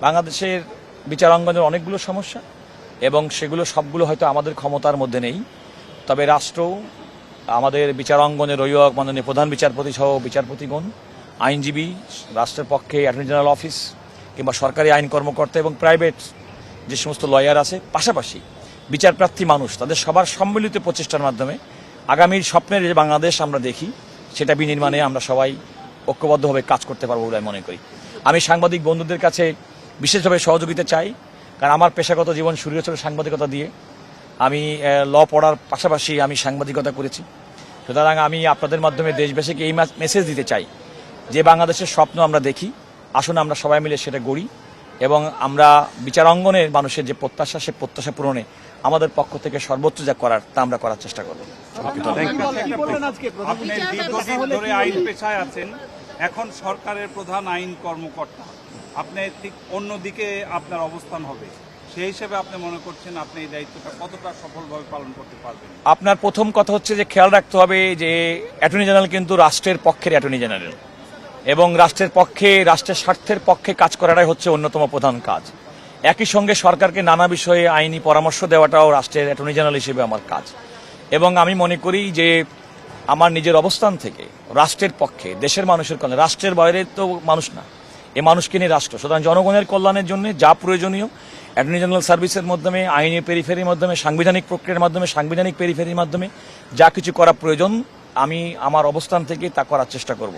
বাংলাদেশের বিচারাঙ্গনের অনেকগুলো সমস্যা এবং সেগুলো সবগুলো হয়তো আমাদের ক্ষমতার মধ্যে নেই। তবে রাষ্ট্র আমাদের বিচারাঙ্গনের অভিভাবক মাননীয় প্রধান বিচারপতি সহ বিচারপতিগণ, আইনজীবী, রাষ্ট্রের পক্ষে অ্যাটর্নি জেনারেল অফিস কিংবা সরকারি আইন কর্মকর্তা এবং প্রাইভেট যে সমস্ত লয়ার আছে, পাশাপাশি বিচারপ্রার্থী মানুষ, তাদের সবার সম্মিলিত প্রচেষ্টার মাধ্যমে আগামীর স্বপ্নের যে বাংলাদেশ আমরা দেখি সেটা বিনির্মাণে আমরা সবাই ঐক্যবদ্ধভাবে কাজ করতে পারবো বলে আমি মনে করি। আমি সাংবাদিক বন্ধুদের কাছে বিশেষভাবে সহযোগিতা চাই, কারণ আমার পেশাগত জীবন শুরু হয়েছিল সাংবাদিকতা দিয়ে। আমি ল পড়ার পাশাপাশি আমি সাংবাদিকতা করেছি। সুতরাং আমি আপনাদের মাধ্যমে দেশবাসীকে এই মেসেজ দিতে চাই যে বাংলাদেশের স্বপ্ন আমরা দেখি, আসুন আমরা সবাই মিলে সেটা গড়ি এবং আমরা বিচারাঙ্গনের মানুষের যে প্রত্যাশা, সে প্রত্যাশা পূরণে আমাদের পক্ষ থেকে সর্বোচ্চ যা করার তা আমরা করার চেষ্টা করব। আইন পেশায় আছেন, এখন সরকারের প্রধান আইন কর্মকর্তা, আপনি ঠিক অন্যদিকে আপনার অবস্থান হবে, সেই হিসেবে আপনি মনে করছেন আপনি এই দায়িত্বটা কতটা সফলভাবে পালন করতে পারবেন? আপনার প্রথম কথা হচ্ছে যে খেয়াল রাখতে হবে যে অ্যাটর্নি জেনারেল কিন্তু রাষ্ট্রের পক্ষের অ্যাটর্নি জেনারেল এবং রাষ্ট্রের পক্ষে, রাষ্ট্রের স্বার্থের পক্ষে কাজ করাটাই হচ্ছে অন্যতম প্রধান কাজ। একই সঙ্গে সরকারকে নানা বিষয়ে আইনি পরামর্শ দেওয়াটাও রাষ্ট্রের অ্যাটর্নি জেনারেল হিসেবে আমার কাজ। এবং আমি মনে করি যে আমার নিজের অবস্থান থেকে রাষ্ট্রের পক্ষে, দেশের মানুষের কল্যাণে, রাষ্ট্রের বাইরে তো মানুষ না, এ মানুষকে নিয়ে রাষ্ট্র, সুতরাং জনগণের কল্যাণের জন্য যা প্রয়োজনীয় অ্যাটর্নি জেনারেল সার্ভিসের মাধ্যমে, আইনি পেরিফেরির মাধ্যমে, সাংবিধানিক প্রক্রিয়ার মাধ্যমে, সাংবিধানিক পেরিফেরির মাধ্যমে যা কিছু করা প্রয়োজন আমি আমার অবস্থান থেকে তা করার চেষ্টা করব।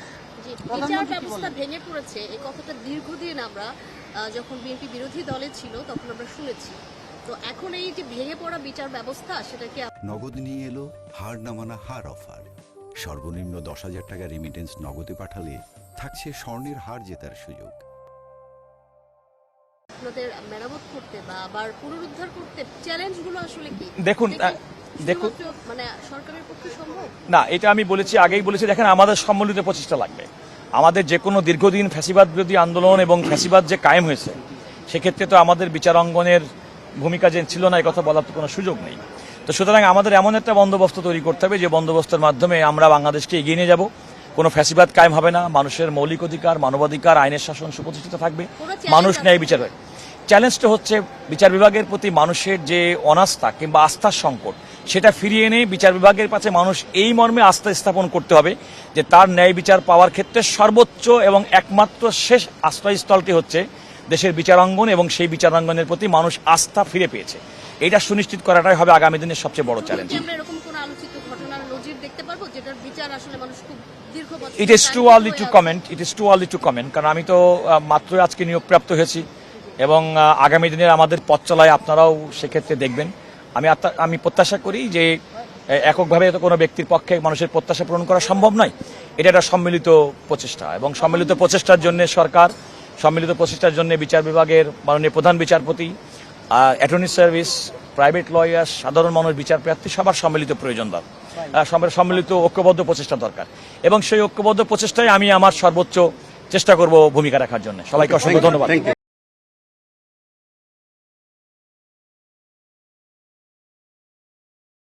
বিচার ব্যবস্থা ভেঙে পড়েছে এই কথাটা দীর্ঘদিন আমরা যখন বিএনপি বিরোধী দলে ছিল তখন আমরা শুনেছি। তো এখন এই যে ভেঙে পড়া বিচার ব্যবস্থা, সেটা কি নগদ নিয়ে এলো হার না মানা হার অফার। সর্বনিম্ন 10,000 টাকা রেমিটেন্স নগদে পাঠালে থাকছে স্বর্ণের হার জেতার সুযোগ। আপনাদের মেরামত করতে বা আবার পুনরুদ্ধার করতে চ্যালেঞ্জগুলো আসলে কি? দেখুন মানে সরকারের পক্ষে সম্ভব না, এটা আমি বলেছি, আগেই বলেছি। দেখেন, আমাদের সম্মিলিত প্রচেষ্টা লাগবে। আমাদের যে কোনো দীর্ঘদিন ফ্যাসিবাদ বিরোধী আন্দোলন এবং ফ্যাসিবাদ যে কায়েম হয়েছে, সেক্ষেত্রে তো আমাদের বিচারাঙ্গনের ভূমিকা যে ছিল না, এই কথা বলার তো কোনো সুযোগ নেই। তো সুতরাং আমাদের এমন একটা বন্দোবস্ত তৈরি করতে হবে যে বন্দোবস্তের মাধ্যমে আমরা বাংলাদেশকে এগিয়ে নিয়ে যাব। কোনো ফ্যাসিবাদ কায়েম হবে না, মানুষের মৌলিক অধিকার, মানবাধিকার, আইনের শাসন সুপ্রতিষ্ঠিত থাকবে, মানুষ ন্যায় বিচার হয়। চ্যালেঞ্জটা হচ্ছে বিচার বিভাগের প্রতি মানুষের যে অনাস্থা কিংবা আস্থার সংকট, সেটা ফিরিয়ে এনে বিচার বিভাগের কাছে মানুষ এই মর্মে আস্থা স্থাপন করতে হবে যে তার ন্যায় বিচার পাওয়ার ক্ষেত্রে সর্বোচ্চ এবং একমাত্র শেষ আশ্রয়স্থলটি হচ্ছে দেশের বিচারাঙ্গন এবং সেই বিচারাঙ্গনের প্রতি মানুষ আস্থা ফিরে পেয়েছে। এটা সুনিশ্চিত করাটাই হবে আগামী দিনের সবচেয়ে বড় challenge. It is too early two comment, কারণ আমি তো মাত্র আজকে নিয়োগপ্রাপ্ত হয়েছি এবং আগামী দিনের আমাদের পথ চলায় আপনারাও সেক্ষেত্রে দেখবেন। আমি প্রত্যাশা করি যে এককভাবে তো কোনো ব্যক্তির পক্ষে মানুষের প্রত্যাশা পূরণ করা সম্ভব নয়। এটা একটা সম্মিলিত প্রচেষ্টা এবং সম্মিলিত প্রচেষ্টার জন্য সরকার, সম্মিলিত প্রচেষ্টার জন্য বিচার বিভাগের মাননীয় প্রধান বিচারপতি, অ্যাটর্নি সার্ভিস, প্রাইভেট লয়ার, সাধারণ মানুষ, বিচারপ্রার্থী, সবার সম্মিলিত প্রয়োজন দরকার, সম্মিলিত ঐক্যবদ্ধ প্রচেষ্টা দরকার। এবং সেই ঐক্যবদ্ধ প্রচেষ্টায় আমি আমার সর্বোচ্চ চেষ্টা করব ভূমিকা রাখার জন্য। সবাইকে অসংখ্য ধন্যবাদ।